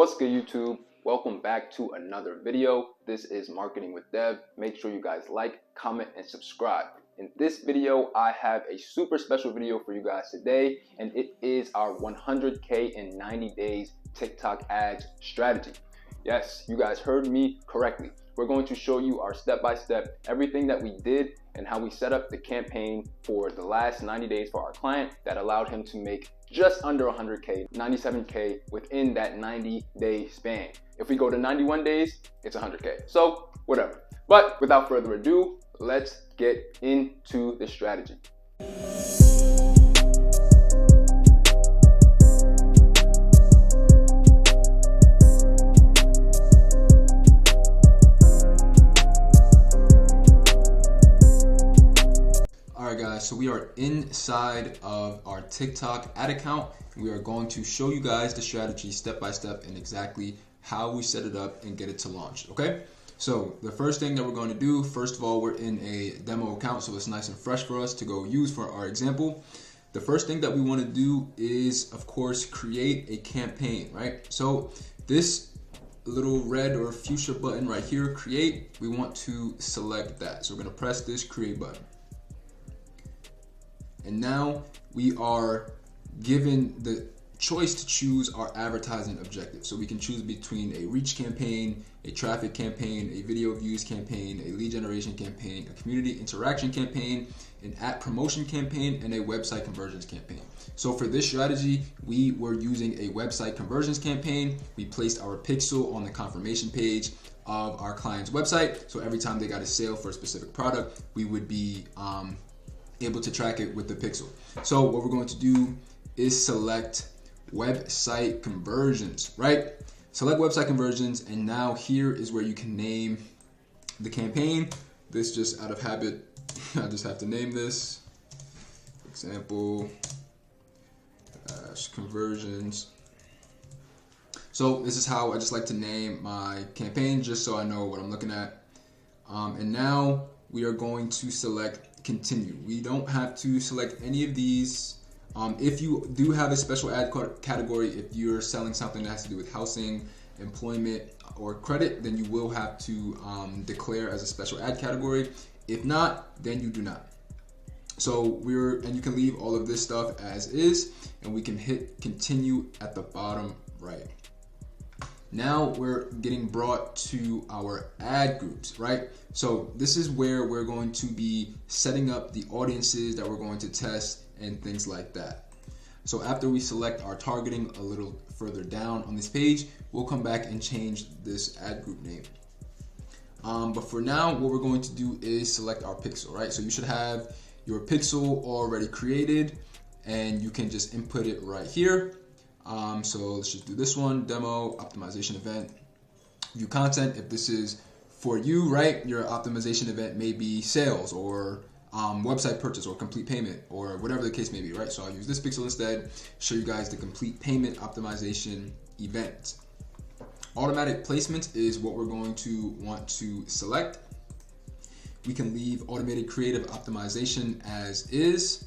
What's good, YouTube? Welcome back to another video. This is Marketing with Dev. Make sure you guys like, comment, and subscribe. In this video, I have a super special video for you guys today, and it is our 100K in 90 days TikTok ads strategy. Yes, you guys heard me correctly. We're going to show you our step-by-step, everything that we did and how we set up the campaign for the last 90 days for our client that allowed him to make just under 100K, 97K within that 90-day span. If we go to 91 days, it's 100K. So whatever. But without further ado, let's get into the strategy. So we are inside of our TikTok ad account. We are going to show you guys the strategy step by step and exactly how we set it up and get it to launch. Okay, so the first thing that we're going to do, first of all, we're in a demo account, so it's nice and fresh for us to go use for our example. The first thing that we want to do is, of course, create a campaign, right? So this little red or fuchsia button right here, create, we want to select that. So we're going to press this create button. And now we are given the choice to choose our advertising objective. So we can choose between a reach campaign, a traffic campaign, a video views campaign, a lead generation campaign, a community interaction campaign, an app promotion campaign, and a website conversions campaign. So for this strategy, we were using a website conversions campaign. We placed our pixel on the confirmation page of our client's website. So every time they got a sale for a specific product, we would be able to track it with the pixel. So what we're going to do is select website conversions, right? Select website conversions, and now here is where you can name the campaign. This just out of habit, I just have to name this. Example, conversions. So this is how I just like to name my campaign, just so I know what I'm looking at. And now we are going to select continue. We don't have to select any of these. If you do have a special ad category, if you're selling something that has to do with housing, employment, or credit, then you will have to declare as a special ad category. If not, then you do not. So and you can leave all of this stuff as is, and we can hit continue at the bottom right. Now we're getting brought to our ad groups, right? So this is where we're going to be setting up the audiences that we're going to test and things like that. So after we select our targeting a little further down on this page, we'll come back and change this ad group name. But for now, what we're going to do is select our pixel, right? So you should have your pixel already created, and you can just input it right here. So let's just do this one, demo, optimization event, view content. If this is for you, right, your optimization event may be sales or website purchase or complete payment or whatever the case may be, right? So I'll use this pixel instead, show you guys the complete payment optimization event. Automatic placement is what we're going to want to select. We can leave automated creative optimization as is.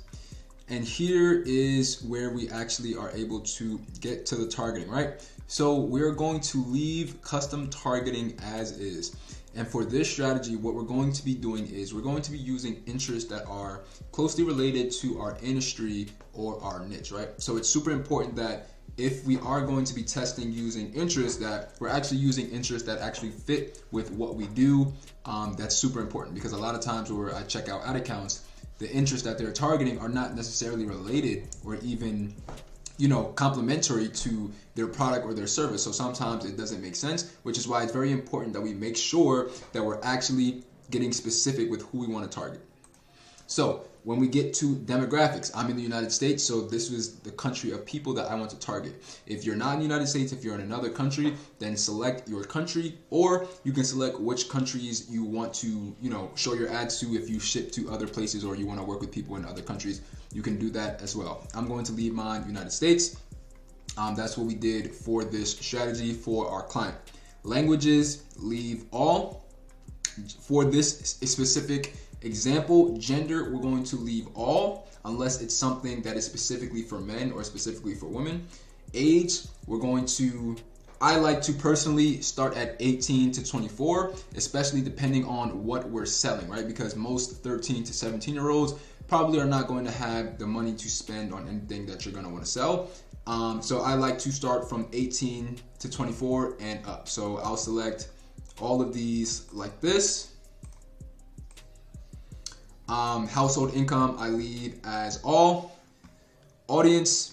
And here is where we actually are able to get to the targeting, right? So we're going to leave custom targeting as is. And for this strategy, what we're going to be doing is we're going to be using interests that are closely related to our industry or our niche, right? So it's super important that if we are going to be testing using interests, that we're actually using interests that actually fit with what we do. That's super important, because a lot of times where I check out ad accounts, the interests that they're targeting are not necessarily related or even, complementary to their product or their service. So sometimes it doesn't make sense, which is why it's very important that we make sure that we're actually getting specific with who we want to target. So when we get to demographics, I'm in the United States, so this was the country of people that I want to target. If you're not in the United States, if you're in another country, then select your country, or you can select which countries you want to, show your ads to. If you ship to other places or you want to work with people in other countries, you can do that as well. I'm going to leave mine United States. That's what we did for this strategy for our client. Languages, leave all. For this specific example, gender, we're going to leave all unless it's something that is specifically for men or specifically for women. Age, we're going to I like to personally start at 18 to 24, especially depending on what we're selling, right? Because most 13 to 17-year-olds probably are not going to have the money to spend on anything that you're going to want to sell. So I like to start from 18 to 24 and up. So I'll select all of these like this. Household income, I leave as all. Audience.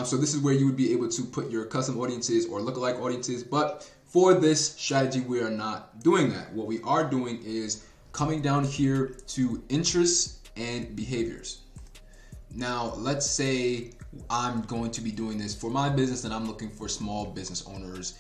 So this is where you would be able to put your custom audiences or lookalike audiences. But for this strategy, we are not doing that. What we are doing is coming down here to interests and behaviors. Now, let's say I'm going to be doing this for my business and I'm looking for small business owners,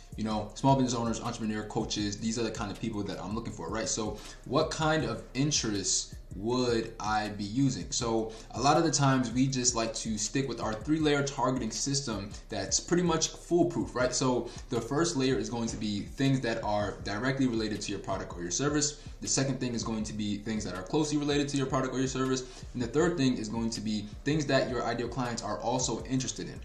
small business owners, entrepreneur coaches. These are the kind of people that I'm looking for, right? So what kind of interests would I be using? So a lot of the times we just like to stick with our 3-layer targeting system that's pretty much foolproof, right? So the first layer is going to be things that are directly related to your product or your service. The second thing is going to be things that are closely related to your product or your service. And the third thing is going to be things that your ideal clients are also interested in.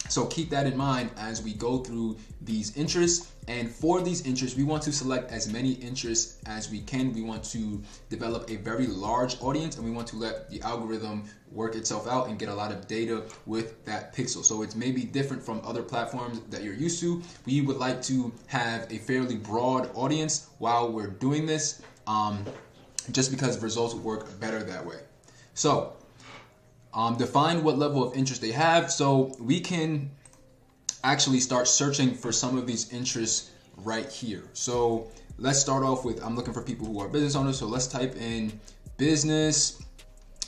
So keep that in mind as we go through these interests. And for these interests, we want to select as many interests as we can. We want to develop a very large audience, and we want to let the algorithm work itself out and get a lot of data with that pixel. So it's maybe different from other platforms that you're used to. We would like to have a fairly broad audience while we're doing this, just because results work better that way. So define what level of interest they have. So we can actually start searching for some of these interests right here. So let's start off with, I'm looking for people who are business owners. So let's type in business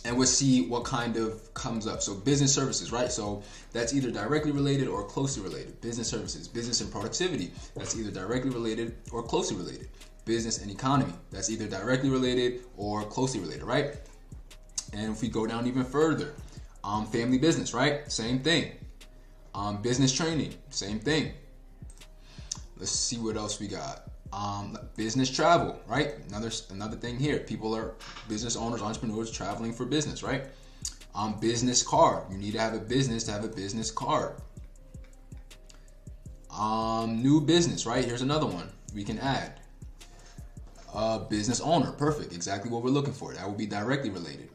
and we'll see what kind of comes up. So business services, right? So that's either directly related or closely related. Business services, business and productivity, that's either directly related or closely related. Business and economy, that's either directly related or closely related, right? And if we go down even further, family business, right? Same thing. Business training, same thing. Let's see what else we got. Business travel, right? Another thing here. People are business owners, entrepreneurs traveling for business, right? Business card. You need to have a business to have a business card. New business, right? Here's another one we can add. Business owner, perfect. Exactly what we're looking for. That will be directly related.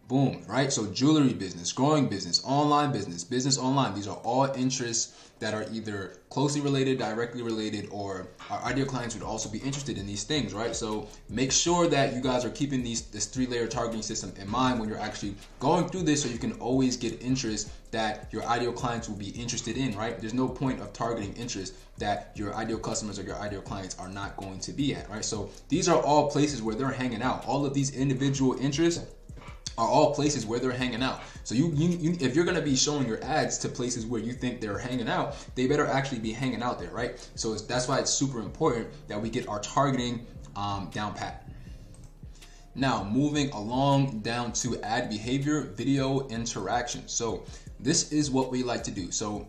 Boom, right? So jewelry business, growing business, online business, business online. These are all interests that are either closely related, directly related, or our ideal clients would also be interested in these things, right? So make sure that you guys are keeping this 3-layer targeting system in mind when you're actually going through this, so you can always get interest that your ideal clients will be interested in, right? There's no point of targeting interest that your ideal customers or your ideal clients are not going to be at, right? So these are all places where they're hanging out. All of these individual interests are all places where they're hanging out. So you if you're gonna be showing your ads to places where you think they're hanging out, they better actually be hanging out there, right? So that's why it's super important that we get our targeting down pat. Now, moving along down to ad behavior, video interaction. So this is what we like to do. So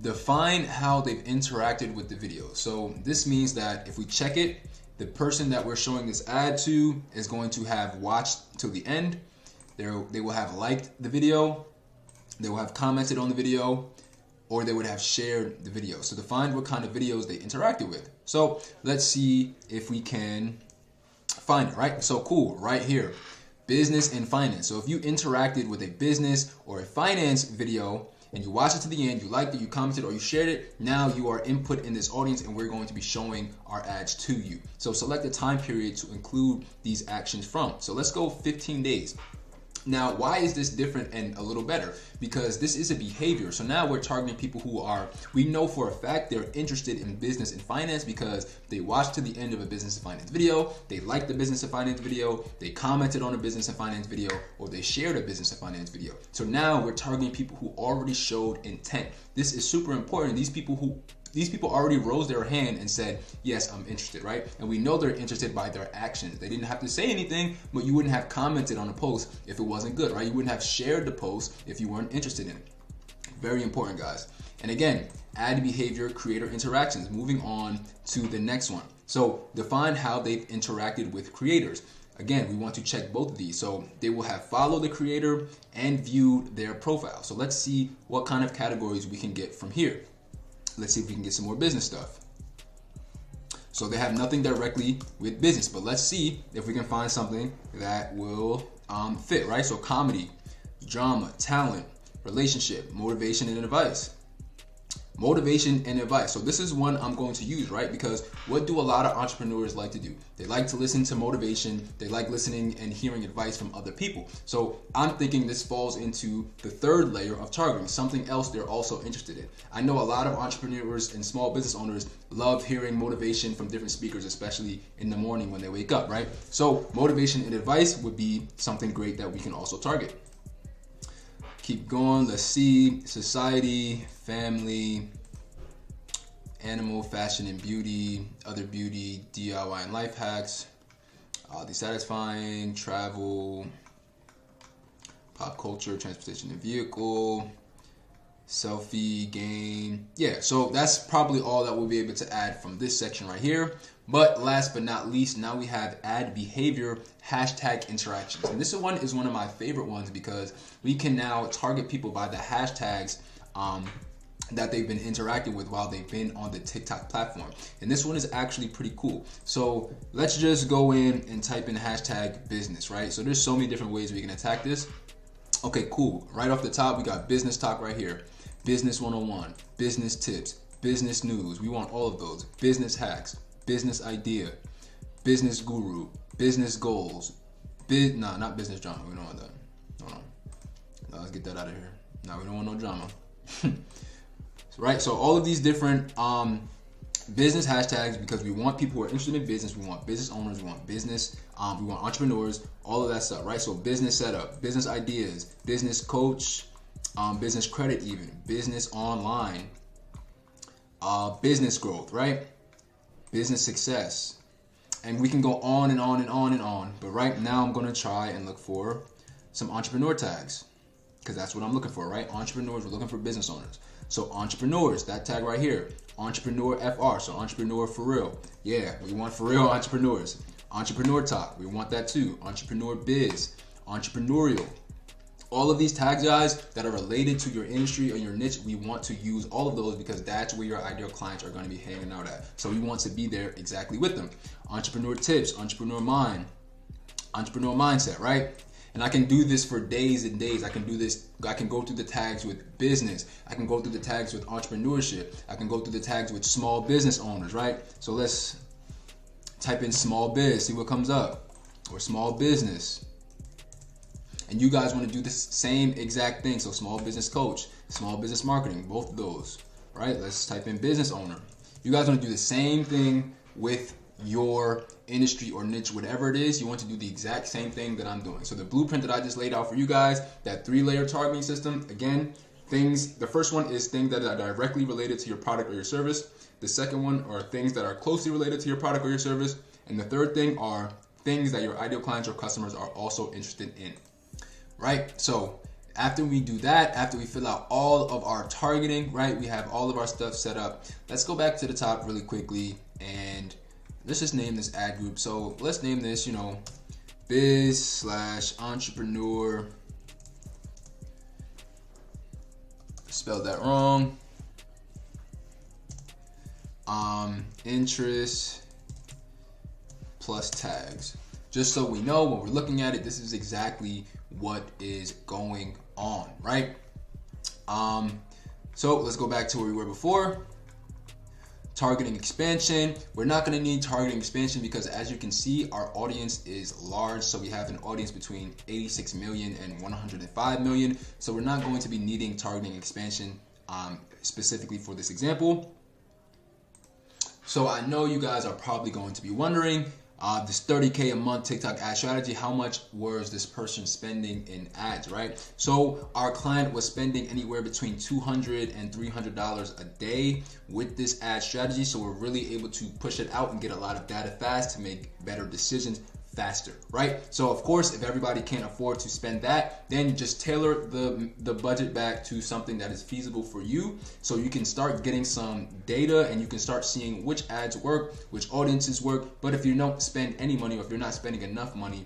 define how they've interacted with the video. So this means that if we check it, the person that we're showing this ad to is going to have watched till the end. They will have liked the video, they will have commented on the video, or they would have shared the video. So define what kind of videos they interacted with. So let's see if we can find it, right? So cool, right here, business and finance. So if you interacted with a business or a finance video and you watched it to the end, you liked it, you commented, or you shared it, now you are input in this audience and we're going to be showing our ads to you. So select a time period to include these actions from. So let's go 15 days. Now, why is this different and a little better? Because this is a behavior. So now we're targeting people who we know for a fact they're interested in business and finance because they watched to the end of a business and finance video, they liked the business and finance video, they commented on a business and finance video, or they shared a business and finance video. So now we're targeting people who already showed intent. This is super important. These people already rose their hand and said, yes, I'm interested, right? And we know they're interested by their actions. They didn't have to say anything, but you wouldn't have commented on a post if it wasn't good, right? You wouldn't have shared the post if you weren't interested in it. Very important, guys. And again, ad behavior, creator interactions. Moving on to the next one. So define how they've interacted with creators. Again, we want to check both of these. So they will have followed the creator and viewed their profile. So let's see what kind of categories we can get from here. Let's see if we can get some more business stuff. So they have nothing directly with business, but let's see if we can find something that will fit, right? So comedy, drama, talent, relationship, motivation and advice. Motivation and advice. So this is one I'm going to use, right? Because what do a lot of entrepreneurs like to do? They like to listen to motivation. They like listening and hearing advice from other people. So I'm thinking this falls into the third layer of targeting, something else they're also interested in. I know a lot of entrepreneurs and small business owners love hearing motivation from different speakers, especially in the morning when they wake up, right? So motivation and advice would be something great that we can also target. Keep going. Let's see. Society, family, animal, fashion and beauty, other beauty, DIY and life hacks, dissatisfying, travel, pop culture, transportation and vehicle, selfie, game. Yeah, so that's probably all that we'll be able to add from this section right here. But last but not least, now we have ad behavior, hashtag interactions. And this one is one of my favorite ones because we can now target people by the hashtags that they've been interacting with while they've been on the TikTok platform. And this one is actually pretty cool. So let's just go in and type in hashtag business, right? So there's so many different ways we can attack this. Okay, cool. Right off the top, we got business talk right here. Business 101, business tips, business news. We want all of those. Business hacks, business idea, business guru, business goals. Not business drama. We don't want that. Hold on. No, let's get that out of here. No, we don't want no drama. Right? So all of these different business hashtags, because we want people who are interested in business, we want business owners, we want business, we want entrepreneurs, all of that stuff, right? So business setup, business ideas, business coach, business credit even, business online, business growth, right? Business success. And we can go on and on and on and on. But right now I'm going to try and look for some entrepreneur tags because that's what I'm looking for, right? Entrepreneurs, we're looking for business owners. So entrepreneurs, that tag right here, entrepreneur FR, so entrepreneur for real. Yeah, we want for real entrepreneurs. Entrepreneur talk, we want that too. Entrepreneur biz, entrepreneurial. All of these tags, guys, that are related to your industry or your niche, we want to use all of those because that's where your ideal clients are going to be hanging out at. So we want to be there exactly with them. Entrepreneur tips, entrepreneur mind, entrepreneur mindset, right? And I can do this for days and days. I can do this. I can go through the tags with business. I can go through the tags with entrepreneurship. I can go through the tags with small business owners, right? So let's type in small biz, see what comes up, or small business. And you guys want to do the same exact thing. So small business coach, small business marketing, both of those, right? Let's type in business owner. You guys want to do the same thing with your industry or niche, whatever it is. You want to do the exact same thing that I'm doing. So the blueprint that I just laid out for you guys, that 3-layer targeting system, again, the first one is things that are directly related to your product or your service. The second one are things that are closely related to your product or your service. And the third thing are things that your ideal clients or customers are also interested in, right? So after we do that, after we fill out all of our targeting, right, we have all of our stuff set up. Let's go back to the top really quickly and let's just name this ad group. So let's name this, biz/entrepreneur. Spelled that wrong. Interest plus tags. Just so we know when we're looking at it, this is exactly what is going on, right? So let's go back to where we were before. Targeting expansion. We're not going to need targeting expansion because as you can see, our audience is large. So we have an audience between 86 million and 105 million. So we're not going to be needing targeting expansion specifically for this example. So I know you guys are probably going to be wondering, this 30K a month TikTok ad strategy, how much was this person spending in ads, right? So our client was spending anywhere between $200 and $300 a day with this ad strategy. So we're really able to push it out and get a lot of data fast to make better decisions faster, right? So of course, if everybody can't afford to spend that, then just tailor the budget back to something that is feasible for you, so you can start getting some data and you can start seeing which ads work, which audiences work. But if you don't spend any money, or if you're not spending enough money,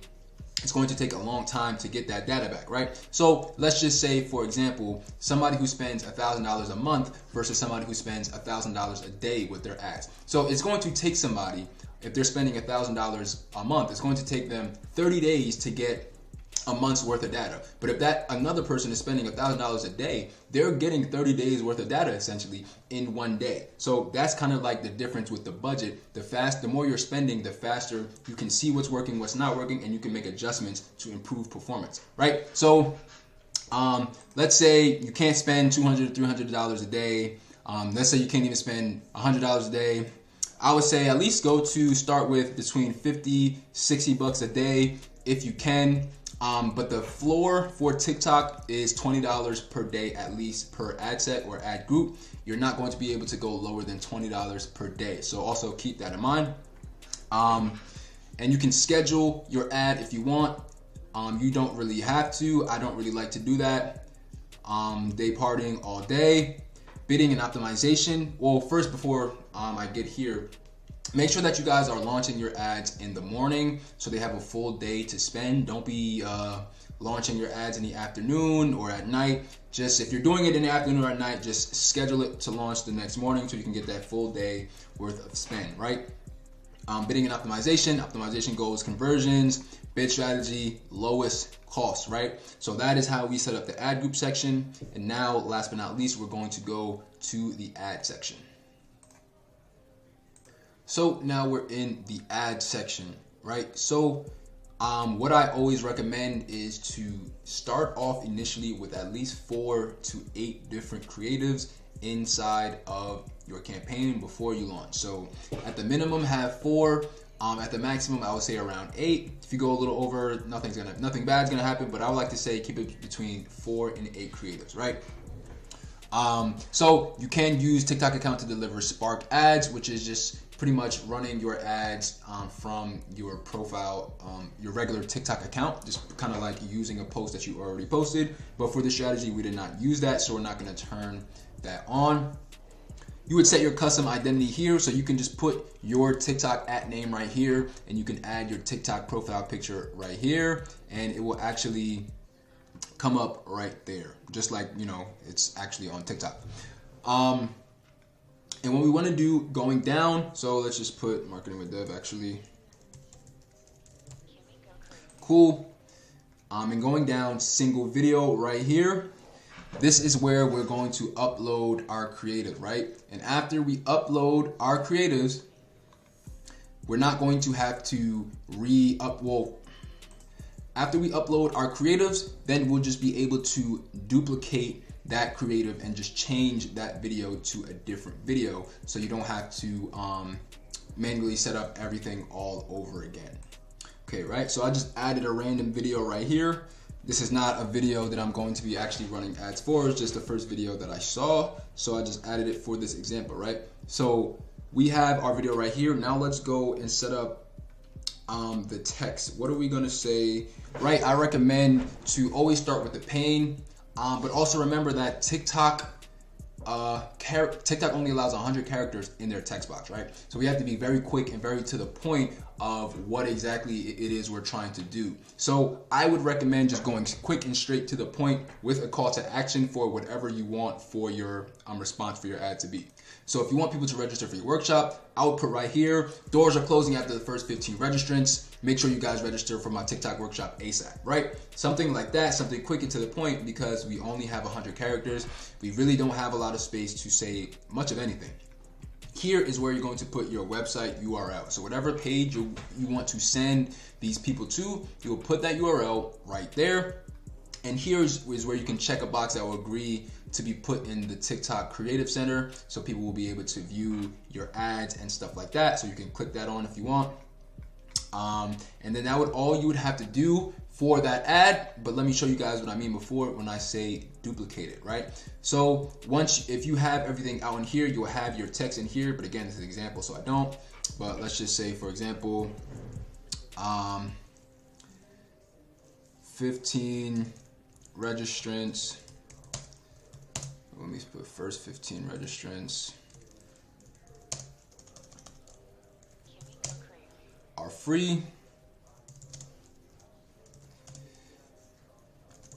it's going to take a long time to get that data back, right? So let's just say, for example, somebody who spends $1,000 a month versus somebody who spends $1,000 a day with their ads. So it's going to take somebody, if they're spending $1,000 a month, it's going to take them 30 days to get a month's worth of data. But if that another person is spending $1,000 a day, they're getting 30 days worth of data essentially in one day. So that's kind of like the difference with the budget. The more you're spending, the faster you can see what's working, what's not working, and you can make adjustments to improve performance, right? So let's say you can't spend $200, $300 a day. Let's say you can't even spend $100 a day. I would say at least start with between 50, 60 bucks a day if you can. But the floor for TikTok is $20 per day, at least per ad set or ad group. You're not going to be able to go lower than $20 per day. So also keep that in mind. And you can schedule your ad if you want. You don't really have to. I don't really like to do that. Day partying all day. Bidding and optimization. Well, first, before I get here, make sure that you guys are launching your ads in the morning so they have a full day to spend. Don't be launching your ads in the afternoon or at night. Just if you're doing it in the afternoon or at night, just schedule it to launch the next morning so you can get that full day worth of spend, right? Bidding and optimization. Optimization goals, conversions, bid strategy, lowest cost, right? So that is how we set up the ad group section. And now, last but not least, we're going to go to the ad section. So now we're in the ad section, right? So what I always recommend is to start off initially with at least 4 to 8 different creatives inside of your campaign before you launch. So at the minimum, have 4. At the maximum, I would say around 8. If you go a little over, nothing bad's gonna happen. But I would like to say keep it between 4 and 8 creatives, right? So you can use TikTok account to deliver Spark ads, which is just pretty much running your ads from your profile, your regular TikTok account, just kind of like using a post that you already posted. But for this strategy, we did not use that, so we're not going to turn that on. You would set your custom identity here, so you can just put your TikTok @ name right here, and you can add your TikTok profile picture right here, and it will actually come up right there, just like, you know, it's actually on TikTok. And what we want to do going down, so let's just put marketing with Dev actually. Cool. And going down, single video right here. This is where we're going to upload our creative, right? And after we upload our creatives, we're not going to have to after we upload our creatives, then we'll just be able to duplicate that creative and just change that video to a different video, so you don't have to manually set up everything all over again. Okay, right? So I just added a random video right here. This is not a video that I'm going to be actually running ads for. It's just the first video that I saw, so I just added it for this example, right? So we have our video right here. Now let's go and set up the text. What are we gonna say? Right, I recommend to always start with the pain, but also remember that TikTok only allows 100 characters in their text box, right? So we have to be very quick and very to the point of what exactly it is we're trying to do. So I would recommend just going quick and straight to the point with a call to action for whatever you want for your response for your ad to be. So if you want people to register for your workshop, I would put right here, doors are closing after the first 15 registrants. Make sure you guys register for my TikTok workshop ASAP, right? Something like that, something quick and to the point, because we only have 100 characters. We really don't have a lot of space to say much of anything. Here is where you're going to put your website URL. So whatever page you want to send these people to, you will put that URL right there. And here is where you can check a box that will agree to be put in the TikTok Creative Center, so people will be able to view your ads and stuff like that. So you can click that on if you want. And then that would all you would have to do for that ad. But let me show you guys what I mean before when I say duplicate it, right? So if you have everything out in here, you'll have your text in here. But again, this is an example, so I don't. But let's just say, for example, 15 registrants. Let me put first 15 registrants are free.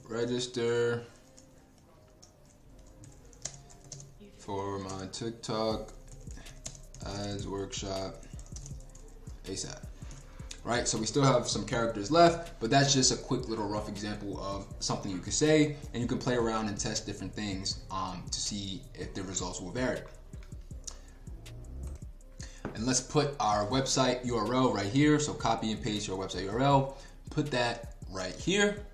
Register for my TikTok ads workshop ASAP. Right, so we still have some characters left, but that's just a quick little rough example of something you could say, and you can play around and test different things to see if the results will vary. And let's put our website URL right here. So copy and paste your website URL, put that right here,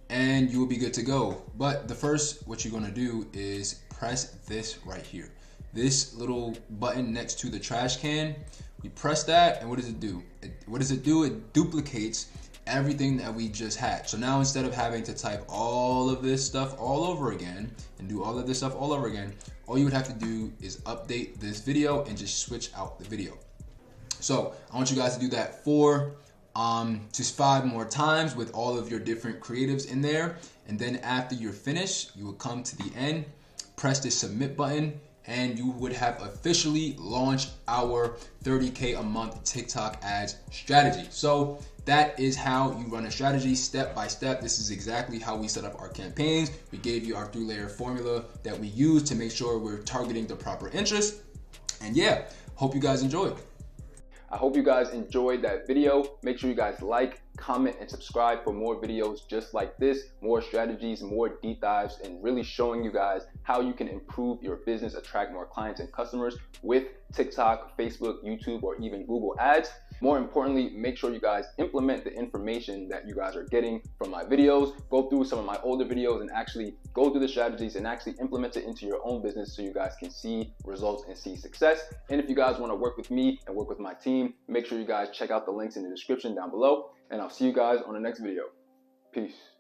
and you will be good to go. But the first, what you're gonna do is press this right here. This little button next to the trash can, we press that, and what does it do? It duplicates everything that we just had. So now instead of having to type all of this stuff all over again and do all of this stuff all over again, all you would have to do is update this video and just switch out the video. So I want you guys to do that 4 to 5 more times with all of your different creatives in there. And then after you're finished, you will come to the end, press the submit button, and you would have officially launched our 30K a month TikTok ads strategy. So that is how you run a strategy step by step. This is exactly how we set up our campaigns. We gave you our 3-layer formula that we use to make sure we're targeting the proper interest. And yeah, hope you guys enjoyed. I hope you guys enjoyed that video. Make sure you guys like, comment, and subscribe for more videos just like this, more strategies, more deep dives, and really showing you guys how you can improve your business, attract more clients and customers with TikTok, Facebook, YouTube, or even Google Ads. More importantly, make sure you guys implement the information that you guys are getting from my videos. Go through some of my older videos and actually go through the strategies and actually implement it into your own business so you guys can see results and see success. And if you guys want to work with me and work with my team, make sure you guys check out the links in the description down below. And I'll see you guys on the next video. Peace.